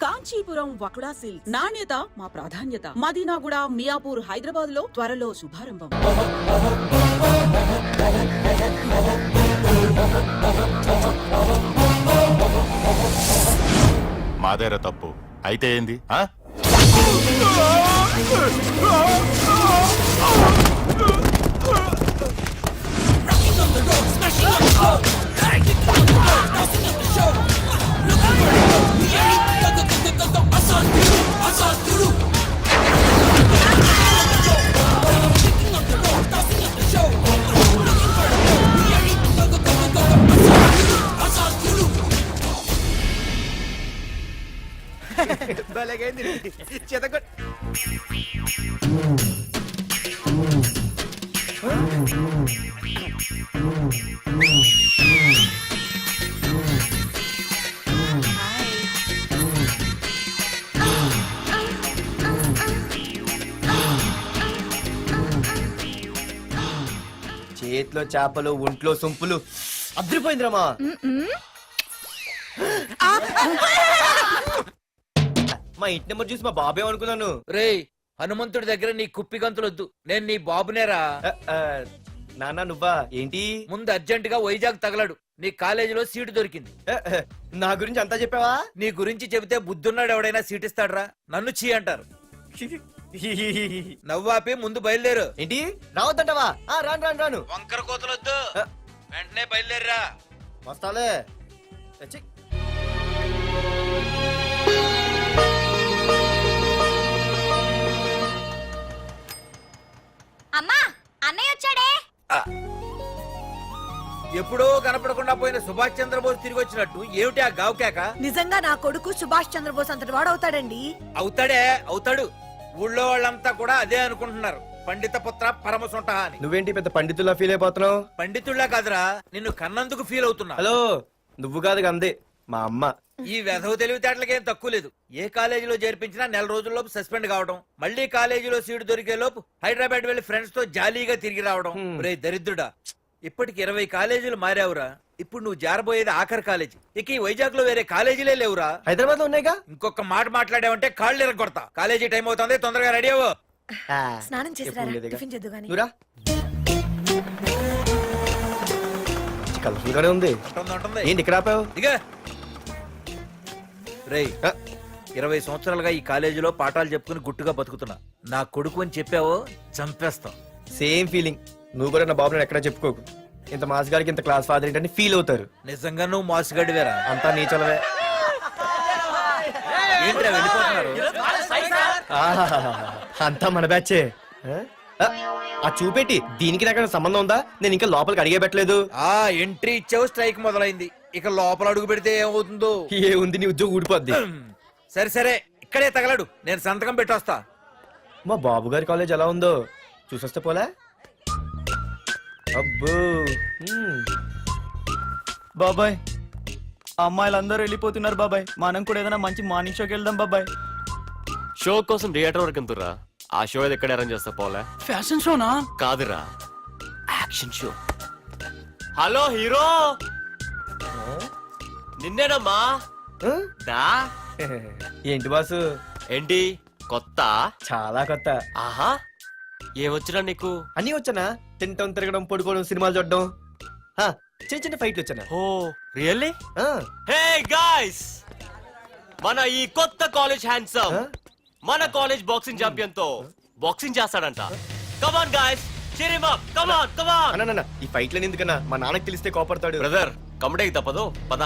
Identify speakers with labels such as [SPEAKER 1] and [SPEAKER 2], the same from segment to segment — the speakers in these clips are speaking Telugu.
[SPEAKER 1] కాంచీపురం వకుడా సిల్క్స్ నాణ్యత మా ప్రాధాన్యత. మదీనాగూడ, మియాపూర్, హైదరాబాద్ లో త్వరలో శుభారంభం.
[SPEAKER 2] మాదేరా తప్పు అయితే ఏంది?
[SPEAKER 3] చేతిలో చేపలు, ఒంట్లో సొంపులు, అద్రిపోయిందిరామా. మా ఇంటి నెంబర్ చూసి మా బాబే అనుకున్నాను.
[SPEAKER 4] రేయ్, హనుమంతుడి దగ్గర నీ కుప్పి గంతులొద్దు, నేను నీ బాబునేరా.
[SPEAKER 3] నాన్న నువ్వా? ఏంటి?
[SPEAKER 4] ముందు అర్జెంట్ గా వైజాగ్ తగలడు, నీ కాలేజీలో సీటు దొరికింది.
[SPEAKER 3] నా గురించి అంతా చెప్పావా?
[SPEAKER 4] నీ గురించి చెబితే బుద్ధున్నాడు ఎవడైనా సీట్ ఇస్తాడ్రా? నన్ను చీ అంటారు. నవ్వాపి ముందు బయలుదేరు.
[SPEAKER 3] ఏంటి రావద్దంటావా? రాను రాను రాను.
[SPEAKER 4] వంకర కోతలొద్దు, వెంటనే బయలుదేరరా.
[SPEAKER 3] వస్తాలే.
[SPEAKER 5] అమ్మా, అన్నయ్య వచ్చాడే.
[SPEAKER 4] ఎప్పుడో కనపడకుండా పోయిన సుభాష్ చంద్రబోస్ తిరిగి వచ్చినట్టు ఏమిటి ఆ గావుకేక?
[SPEAKER 6] నిజంగా నా కొడుకు సుభాష్ చంద్రబోస్ అంతటి వాడు అవుతాడండి.
[SPEAKER 4] అవుతాడే, అవుతాడు. ఊళ్ళో వాళ్ళంతా కూడా అదే అనుకుంటున్నారు, పండిత పుత్ర పరమ సొంట అని.
[SPEAKER 3] నువ్వేంటి పెద్ద పండితుల్లా ఫీల్ అయిపోతున్నావు?
[SPEAKER 4] పండితుళ్ళ కాదురా, నిన్ను కన్నందుకు ఫీల్ అవుతున్నా.
[SPEAKER 3] హలో, నువ్వు కాదు అందే మా అమ్మ.
[SPEAKER 4] ఈ వెధవ తెలివితేటలకేం తక్కువ లేదు. ఏ కాలేజీలో చేర్పించినా నెల రోజుల్లోపు సస్పెండ్ కావడం, మళ్ళీ కాలేజీలో సీటు దొరికే లోపు హైదరాబాద్ వెళ్లి ఫ్రెండ్స్ తో జాలీగా తిరిగి రావడం. రే దరిద్రుడా, ఇప్పటికి 20 కాలేజీలు మారావురా. ఇప్పుడు నువ్వు జారబోయేది ఆఖరి కాలేజీ. ఇక ఈ వైజాగ్ లో వేరే కాలేజీలే లేవురా.
[SPEAKER 3] హైదరాబాద్ లో ఉన్నాయిగా.
[SPEAKER 4] ఇంకొక మాట మాట్లాడావంటే కాళ్ళు ఎరగొడతా. కాలేజీ టైం అవుతుంది, తొందరగా రెడీ అవ్వు.
[SPEAKER 6] స్నానం చేసిరా, టిఫిన్ చేద్దు గాని.
[SPEAKER 3] కలర్ఫుల్ గానే ఉంది. ఏంటి ఇక్కడ ఆపావు?
[SPEAKER 4] దిగా. రేయ్, 20 సంవత్సరాలుగా ఈ కాలేజీలో పాఠాలు చెప్పుకుని గుట్టుగా బతుకుతున్నా. నా కొడుకు అని చెప్పావో చంపేస్తాం.
[SPEAKER 3] Same feeling. నువ్వు కూడా నా బాబు ఎక్కడా చెప్పుకోకు. ఇంత మాస్ గారికి ఇంత క్లాస్ ఫాదర్ ఏంటని ఫీల్ అవుతారు.
[SPEAKER 4] నిజంగా నువ్వు మాసుగడివేరా?
[SPEAKER 3] అంతా నీచలవే.
[SPEAKER 4] ఏంట్రా వెళ్ళిపోతున్నారు?
[SPEAKER 3] అంతా మన బ్యాచే. ఆ చూపెట్టి దీనికి నాకు సంబంధం ఉందా? నేను ఇంకా లోపలికి అడిగే పెట్టలేదు.
[SPEAKER 4] ఎంట్రీ ఇచ్చావు, స్ట్రైక్ మొదలైంది. ఇక లోపల అడుగు పెడితే ఏమవుతుందో.
[SPEAKER 3] ఏముంది, నీ ఉద్యోగం ఊడిపోద్ది.
[SPEAKER 4] సరే సరే, ఇక్కడే తగలడు, నేను సంతకం పెట్టొస్తా.
[SPEAKER 3] మా బాబు గారి కాలేజ్ ఎలా ఉందో చూసొస్తే పోలే. అబ్బో,
[SPEAKER 7] బాబాయ్ అమ్మాయిలందరూ వెళ్ళిపోతున్నారు బాబాయ్. మనం కూడా ఏదైనా మంచి మార్నింగ్ షోకి వెళ్దాం బాబాయ్.
[SPEAKER 8] షో కోసం థియేటర్ వరకు ఎంతురా? ఆ షో ఏది ఎక్కడ అరేంజ్ చేస్తా పోలే?
[SPEAKER 7] ఫ్యాషన్ షోనా?
[SPEAKER 8] కాదురా, యాక్షన్ షో. హలో హీరో, నిన్నేనమ్మా. దా.
[SPEAKER 3] ఏంటి బాసు?
[SPEAKER 8] ఏంటి కొత్త?
[SPEAKER 3] చాలా కొత్త.
[SPEAKER 8] ఆహా, ఏమొచ్చినా నీకు?
[SPEAKER 3] అన్నీ వచ్చానా? తింటం, తిరగడం, పడుకోవడం, సినిమాలు చూడడం, చిన్న చిన్న ఫైట్లు వచ్చానా.
[SPEAKER 8] ఓ రియల్లీ? హే గాయ్స్, మన ఈ కొత్త కాలేజ్ హ్యాండ్సమ్ మన కాలేజ్ బాక్సింగ్ ఛాంపియన్ తో బాక్సింగ్ చేస్తాడంట. Come on guys, cheer him up. Come on, come on.
[SPEAKER 3] అన్న ఈ ఫైట్లని ఎందుకన్నా? మా నాన్నకి తెలిస్తే కోపడతాడు.
[SPEAKER 8] బ్రదర్, కమడేకి తప్పదు, పద.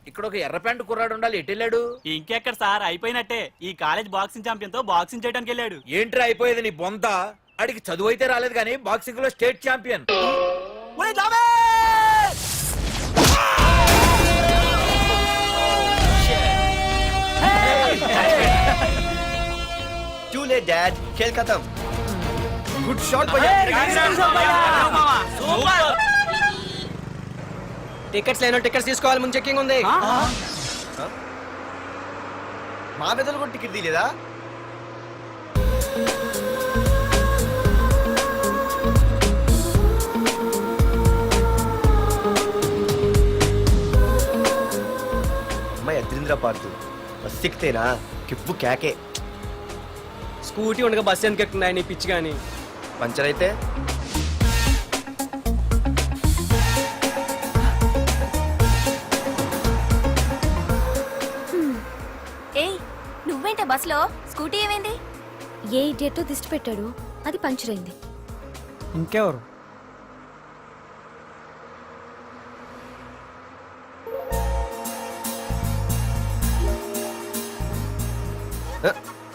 [SPEAKER 4] ఇక్కడ ఒక ఎర్ర ప్యాంటు కుర్రాడు ఉండాలి, ఎటు వెళ్ళాడు?
[SPEAKER 7] ఇంకెక్కడ సార్, అయిపోయినట్టే. ఈ కాలేజ్ బాక్సింగ్ ఛాంపియన్ తో బాక్సింగ్ చేయడానికి వెళ్ళాడు.
[SPEAKER 4] ఏంట్రా అయిపోయేది నీ బొంత? అడిగి చదువు అయితే రాలేదు కానీ బాక్సింగ్ లో state champion.
[SPEAKER 3] Too late, Dad. खेल खत्म. Good shot, भैया. టికెట్స్ లేనో టికెట్స్ తీసుకోవాలి, ముందు చెక్కింగ్ ఉంది. మా పెద్దలు కూడా టికెట్ తీయలేదా? అమ్మాయి అద్రింద్ర పార్తు బస్ ఎక్కితేనా కిప్పు కేకే.
[SPEAKER 9] స్కూటీ ఉండగా బస్సు ఎందుకు ఎక్కుతున్నాయి నీ పిచ్చి కానీ.
[SPEAKER 3] పంచర్ అయితే
[SPEAKER 5] ఏయ్ నువ్వేంటే బస్సులో? స్కూటీ ఏమైంది?
[SPEAKER 10] ఏ ఇడియట్ దిష్టి పెట్టాడు, అది పంచర్ అయింది.
[SPEAKER 9] ఇంకెవరు?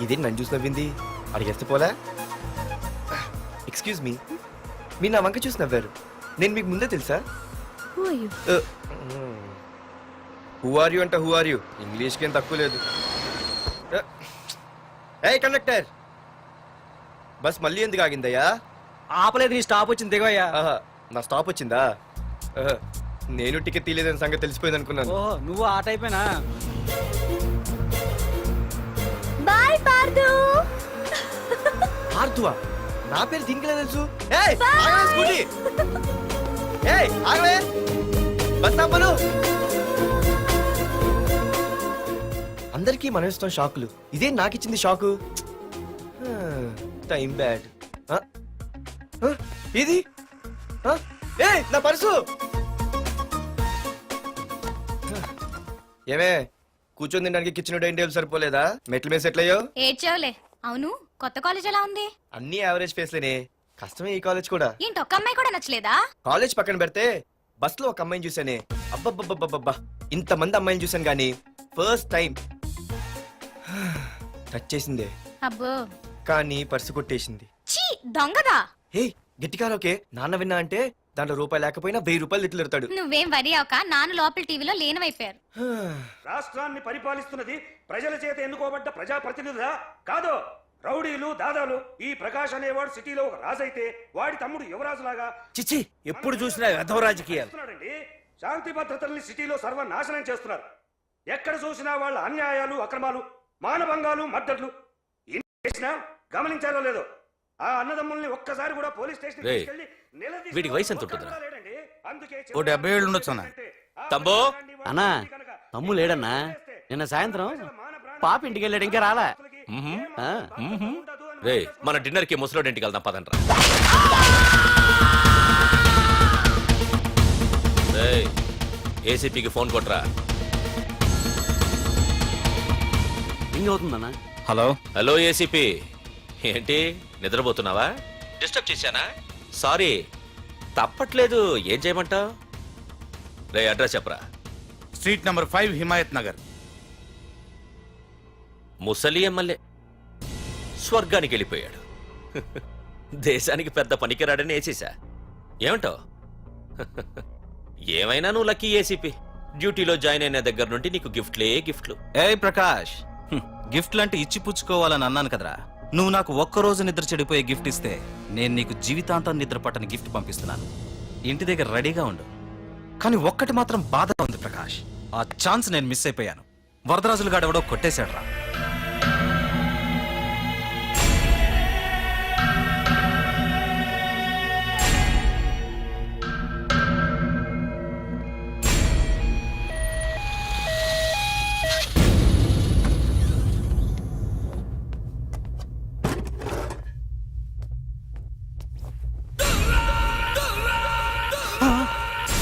[SPEAKER 3] ఇదే నన్ను చూసి నవ్వింది, అడిగేస్తే పోలే. ఎక్స్క్యూజ్ మీ, మీరు నా వంక చూసి నవ్వారు, నేను మీకు ముందే తెలుసా?
[SPEAKER 10] Who are you?
[SPEAKER 3] Who are you అంటే హూ ఆర్ యూ, ఇంగ్లీష్కి ఏం తక్కువ లేదు. ఏ కండక్టర్, బస్ మళ్ళీ ఎందుకు ఆగిందయ్యా?
[SPEAKER 9] ఆపలేదు, నీ స్టాప్ వచ్చింది దిగోయ్యా.
[SPEAKER 3] ఆహా, నా స్టాప్ వచ్చిందా? ఆహా, నేను టికెట్ తీయలేదని సంగతి తెలిసిపోయింది అనుకున్నాను.
[SPEAKER 9] ఓహో నువ్వు ఆ టైపేనా?
[SPEAKER 5] బాయ్ పార్దు.
[SPEAKER 3] ఆర్తువా? నా పేరు దీనికి తెలుసు. ఏయ్, ఆగవే స్కూటీ. ఏయ్, ఆగవే. బస్ ఆపను. అందరికీ మనం ఇస్తాం షాకులు, ఇదే నాకు ఇచ్చింది షాకు. Time bad. ఇది ఏయ్, నా పర్సు. ఏమే, కూర్చొని తినడానికి కిచెన్ డైనింగ్ టేబుల్ సరిపోలేదా? మెట్ల మీద సెట్ అయ్యో.
[SPEAKER 5] ఏడ్చావులే. అవును కొత్త కాలేజ్ ఎలా ఉంది?
[SPEAKER 3] అన్ని యావరేజ్ ఫేస్లేనే, కష్టమే ఈ కాలేజ్ కూడా.
[SPEAKER 5] ఏంటి ఒక్క అమ్మాయి కూడా నచ్చలేదా?
[SPEAKER 3] కాలేజ్ పక్కన పెడితే బస్ లో ఒక అమ్మాయిని చూసానే, అబ్బబ్బబ్బబ్బబ్బా, ఇంతమంది అమ్మాయిని చూసాను గానీ ఫస్ట్ టైం టచ్ చేసిందే,
[SPEAKER 5] అబ్బో
[SPEAKER 3] కానీ పర్సు కొట్టేసింది.
[SPEAKER 5] చీ దొంగదా.
[SPEAKER 3] హే, గట్టిగా ఓకే, నాన్న విన్నా అంటే దాంట్లో రూపాయి లేకపోయినా 1000 రూపాయలు తిట్లు.
[SPEAKER 5] నువ్వేం వరి అవక, నాన్న లోపల టీవీలో లేనవైపోయారు.
[SPEAKER 11] రాష్ట్రాన్ని పరిపాలిస్తున్నది ప్రజల చేత ఎన్నుకోబడ్డ ప్రజాప్రతినిధులా కాదు, రౌడీలు దాదాలు. ఈ ప్రకాష్ అనేవాడు సిటీలో ఒక రాజైతే వాడి తమ్ముడు యువరాజులాగా
[SPEAKER 4] చిచ్చి ఎప్పుడు చూసినా వెధవ రాజకీయాలు.
[SPEAKER 11] చేస్తున్నాడండి. శాంతి భద్రతల్ని సిటీలో సర్వనాశనం చేస్తున్నారు. ఎక్కడ చూసినా వాళ్ళ అన్యాయాలు, అక్రమాలు, మానభంగాలు, మద్దతులు. ఇన్ని చేసినా గమనించారో లేదో, ఆ అన్నదమ్ముల్ని ఒక్కసారి కూడా పోలీస్ స్టేషన్
[SPEAKER 8] రేయ్, వీడికి వయసు ఎంత ఉంటుందిరా?
[SPEAKER 4] ఓ 70 ఏళ్ళు ఉండొచ్చు అన్న.
[SPEAKER 8] తమ్ముడు?
[SPEAKER 9] అన్నా తమ్ము లేడన్నా, నిన్న సాయంత్రం పాప ఇంటికి వెళ్ళాడు, ఇంకా రాలా.
[SPEAKER 8] రే, మన డిన్నర్ కి ముసలోడి ఇంటికి వెళ్దాం పదండ్రా. రేయ్, ఏసీపీకి ఫోన్ కొట్రా.
[SPEAKER 9] రింగ్ అవుతుందన్నా.
[SPEAKER 2] హలో.
[SPEAKER 8] హలో ఏసీపీ, ఏంటి నిద్రపోతున్నావా? డిస్టర్బ్ చేశానా? సారీ, తప్పట్లేదు. ఏం చేయమంటావు? రే, అడ్రస్ చెప్పరా.
[SPEAKER 2] Street number 5 Himayat Nagar.
[SPEAKER 8] ముసలి ఎమ్మెల్యే స్వర్గానికి వెళ్ళిపోయాడు. దేశానికి పెద్ద పనికిరాడని వేసేసా. ఏమంటావు? ఏమైనా నువ్వు లక్కీ ఏసీపీ. డ్యూటీలో జాయిన్ అయిన దగ్గర నుండి నీకు గిఫ్ట్లే గిఫ్ట్లు.
[SPEAKER 12] ఏయ్ ప్రకాష్, గిఫ్ట్ లాంటి ఇచ్చి పుచ్చుకోవాలని అన్నాను కదరా. నువ్వు నాకు ఒక్కరోజు నిద్ర చెడిపోయే గిఫ్ట్ ఇస్తే నేను నీకు జీవితాంతం నిద్ర పట్టని గిఫ్ట్ పంపిస్తున్నాను. ఇంటి దగ్గర రెడీగా ఉండు. కానీ ఒక్కటి మాత్రం బాధగా ఉంది ప్రకాష్, ఆ ఛాన్స్ నేను మిస్ అయిపోయాను. వరదరాజులు గాడెవడో కొట్టేశాడ్రా.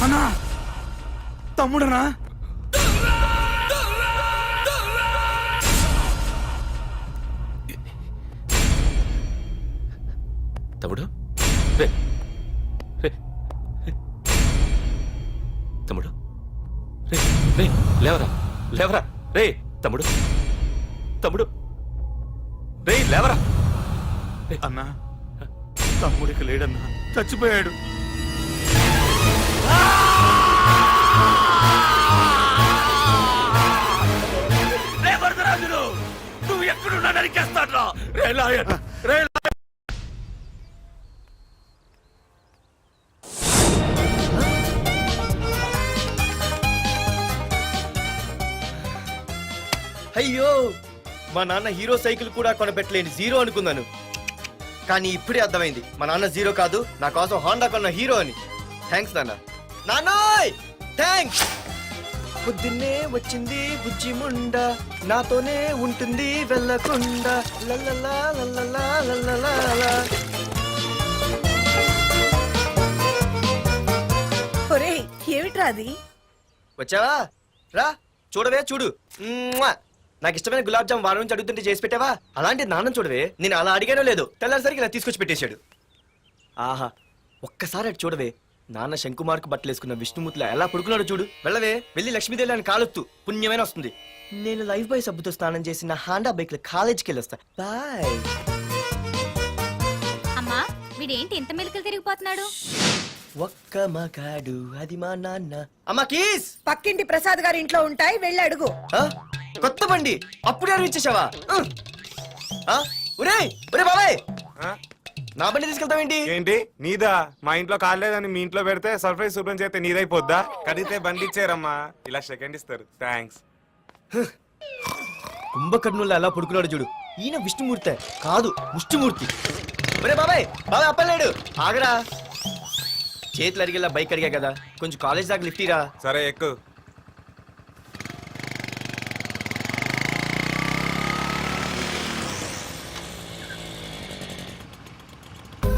[SPEAKER 2] అన్నా, తమ్ముడనా?
[SPEAKER 8] తమ్ముడు? రే, రే, రే. తమ్ముడు? రే, రే, లేవరా, లేవరా. రే తమ్ముడు, తమ్ముడు, రే లేవరా.
[SPEAKER 2] అన్నా, తమ్ముడికి లేడన్నా, చచ్చిపోయాడు.
[SPEAKER 8] రే వరదరాజులు, నువ్వు ఎక్కడున్నా నరికేస్తాడ్రా. రే లాయర్, రే లాయర్.
[SPEAKER 3] అయ్యో మా నాన్న హీరో సైకిల్ కూడా కొనబెట్టలేని జీరో అనుకున్నాను. కానీ ఇప్పుడే అర్థమైంది మా నాన్న జీరో కాదు, నా కోసం హోండా కొన్న హీరో అని. థ్యాంక్స్ నాన్న. నాన్నోయ్ థ్యాంక్స్. పొద్దున్నే వచ్చింది బుజ్జి ముండ, నాతోనే ఉంటుంది వెళ్ళకుండా. లల్లలా లల్లలా లల్లలా.
[SPEAKER 6] ఒరేయ్ ఏమిట్రా అది?
[SPEAKER 3] వచ్చావా? రా చూడవే చూడు. మ్మ్వా! నాకు ఇష్టమైన గులాబ్ జామ్ వారం నుంచి అడుగుతుంటే చేసి పెట్టావా? అలాంటి నాన్న చూడవే, నేను అలా అడిగానో లేదో తెల్లారిసరికి ఇలా తీసుకొచ్చి పెట్టేశాడు. ఆహా ఒక్కసారి అటు చూడవే, నాన్న శంకుమార్కు బట్టలు వేసుకున్న విష్ణుమూర్తిలా ఎలా పడుకున్నాడో చూడు. వెళ్ళవే, వెళ్ళి లక్ష్మీదేవి అని కాలొత్తు, పుణ్యమైన వస్తుంది. నేను లైఫ్ బాయ్ సబ్బుతో స్నానం చేసి నా హాండా బైక్ లో కాలేజీకి వెళ్ళొస్తా. బాయ్.
[SPEAKER 5] అమ్మా వీడేంటి ఇంత మెలికలు తిరిగిపోతున్నాడు?
[SPEAKER 3] ఒక్క మగాడు అది మా నాన్న. అమ్మా కీస్.
[SPEAKER 6] పక్కింటి ప్రసాద్ గారి ఇంట్లో ఉంటాయి, వెళ్ళి అడుగు.
[SPEAKER 3] ఆ? కొత్త బండి అప్పుడే అరివిచ్చేసావా? ఒరే బాబాయ్, నా బండి తీసుకెళ్తావేంటి?
[SPEAKER 2] ఏంటి నీదా? మా ఇంట్లో కాలేదని మీ ఇంట్లో పెడితే సర్ప్రైజ్ శుభ్రం చేస్తే నీదైపోద్దా? కడిగితే బండి ఇచ్చారమ్మా, ఇలా సెకండ్ ఇస్తారు. థ్యాంక్స్.
[SPEAKER 3] కుంభకర్ణుల్లో ఎలా పడుకున్నాడు చూడు. ఈయన విష్ణుమూర్తి కాదు, ముష్టిమూర్తి. ఒరే బాబాయ్, బాబాయ్ అప్పలేడు, ఆగరా. చేతులు అడిగేలా బైక్ అడిగా కదా, కొంచెం కాలేజ్ దాకా లిఫ్ట్ ఇరా.
[SPEAKER 2] సరే ఎక్కు.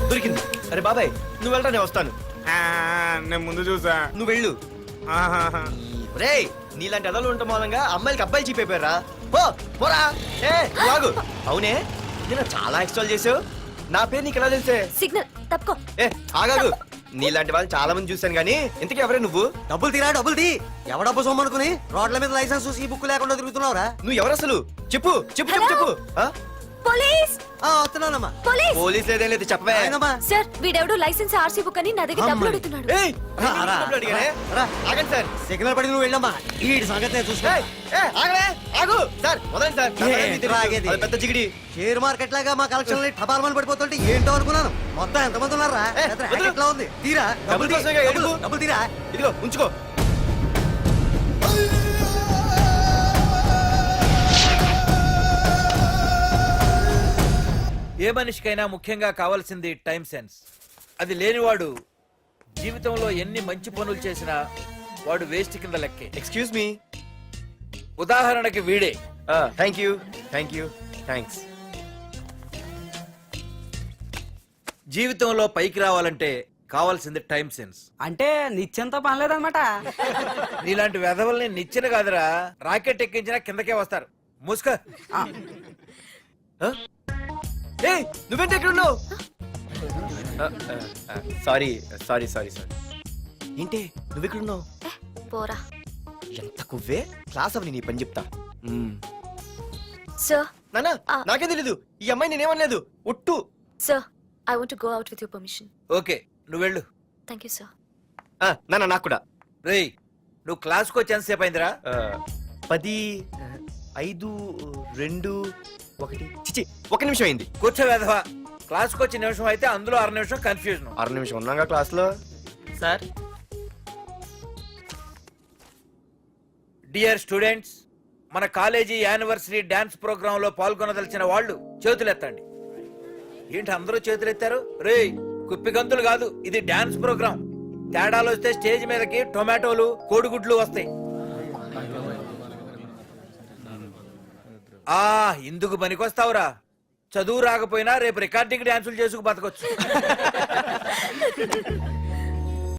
[SPEAKER 3] దొరికింది. అరే బాబాయ్ నువ్వు వెళ్ళరా, నేను వస్తాను.
[SPEAKER 2] నేను ముందు చూసా.
[SPEAKER 3] నువ్వు వెళ్ళు. రే నీలాంటి ఎదలు ఉండటం మూలంగా అమ్మాయిలకి అబ్బాయిలు చీపైపోయారా? పోరా. ఏ నువ్వు ఆగు. అవునే నేను చాలా ఎక్స్ట్రాల్ చేసావు. నా పేరు నీకు ఎలా తెలిసే?
[SPEAKER 10] సిగ్నల్ తప్పుకో.
[SPEAKER 3] ఏ ఆగాగు. నీలాంటి వాళ్ళు చాలా మంది చూశాను గానీ ఇంతకీ ఎవరే నువ్వు?
[SPEAKER 9] డబ్బులు తీరా, డబ్బులు తీ. ఎవడ డబ్బు సొమ్మనుకుని రోడ్ల మీద లైసెన్స్ చూసి ఈ బుక్ లేకుండా తిరుగుతున్నావురా?
[SPEAKER 3] నువ్వు ఎవరు అసలు? చెప్పు చెప్పు చెప్పు చెప్పు.
[SPEAKER 10] పోలీస్
[SPEAKER 9] వస్తున్నానమ్మా.
[SPEAKER 10] పోలీస్
[SPEAKER 3] పోలీస్ లేదేం లేదు, చెప్పవే.
[SPEAKER 10] సార్ వీడెవడో లైసెన్స్ ఆర్సీ బుక్ అని నా దగ్గర డబ్బులు అడుగుతున్నాడు.
[SPEAKER 3] ఏయ్, నేను డబ్బులు అడిగానే? ఆగండి సార్.
[SPEAKER 9] సిగ్నల్ పడి నువ్వు వెళ్ళమ్మా, ఈ సంగతి చూసుకో.
[SPEAKER 3] ఏయ్, ఏయ్, ఆగవే, ఆగు. సార్ వదండి సార్, నా పని మీకు తెలుసు.
[SPEAKER 9] ఆగేది.
[SPEAKER 3] అది పెద్ద జిగిడి.
[SPEAKER 9] షేర్ మార్కెట్ లాగా మా కలెక్షన్ టపాల్మని పడిపోతుంటే ఏంటో అనుకున్నాను. మొత్తం ఎంతమంది ఉన్నారా?
[SPEAKER 3] వదిలు.
[SPEAKER 9] ఎట్లా ఉంది? తీరా
[SPEAKER 3] డబ్బులు కోసమేగా ఏడుపు.
[SPEAKER 9] డబ్బులు తీరా.
[SPEAKER 3] ఇదిగో ఉంచుకో.
[SPEAKER 4] ఏ మనిషికైనా ముఖ్యంగా కావాల్సింది టైం సెన్స్. అది లేనివాడు జీవితంలో ఎన్ని మంచి పనులు చేసినా వాడు వేస్ట్ కింద లెక్కే.
[SPEAKER 3] Excuse me.
[SPEAKER 4] ఉదాహరణకి వీడే.
[SPEAKER 3] Thank you thank you thanks.
[SPEAKER 4] జీవితంలో పైకి రావాలంటే కావాల్సింది టైం సెన్స్.
[SPEAKER 9] అంటే నిత్యంతో పనిలేదన్నమాట.
[SPEAKER 4] నీలాంటి వెధవల్ని నిచ్చిన కాదురా, రాకెట్ ఎక్కించినా కిందకే వస్తారు. ముసుక.
[SPEAKER 3] ఏయ్ నువ్వేంటి ఎక్కడ ఉన్నావు? Sorry sorry sorry sorry. ఏంటి నువ్వు ఇక్కడ ఉన్నావు?
[SPEAKER 10] పోరా.
[SPEAKER 3] ఎంత కువ్వే. క్లాస్ అవని నీ పని చెప్తా.
[SPEAKER 10] సార్
[SPEAKER 3] నానా నాకే తెలీదు, ఈ అమ్మాయి నేనేమనలేదు, ఒట్టు.
[SPEAKER 10] Sir I want to go out with your permission.
[SPEAKER 4] Okay నువ్వు వెళ్ళు.
[SPEAKER 10] Thank you sir.
[SPEAKER 3] నానా నాకు కూడా.
[SPEAKER 4] రేయ్ నువ్వు క్లాస్కి వచ్చి ఎంతసేపు అయిందిరా?
[SPEAKER 3] 10, 5, 2, 1 చిచి 1 నిమిషం అయింది.
[SPEAKER 4] కూర్చో వెధవా. క్లాస్కి వచ్చి నిమిషం అయితే అందులో 6 నిమిషం కన్ఫ్యూజన్.
[SPEAKER 3] 6 నిమిషం ఉన్నాగా క్లాస్ లో.
[SPEAKER 7] సార్
[SPEAKER 4] డియర్ స్టూడెంట్స్, మన కాలేజీ యానివర్సరీ డాన్స్ ప్రోగ్రామ్ లో పాల్గొనదలిచిన వాళ్ళు చేతులెత్తండి. ఏంటి అందరూ చేతులెత్తారు? రేయ్ కుప్పి గంతులు కాదు, ఇది డాన్స్ ప్రోగ్రామ్. తేడాలు వస్తే స్టేజ్ మీదకి టొమాటోలు కోడిగుడ్లు వస్తాయి. ఇందుకు పనికొస్తావురా. చదువు రాకపోయినా రేపు రికార్డింగ్ డాన్సులు చేసుకు బతకొచ్చు.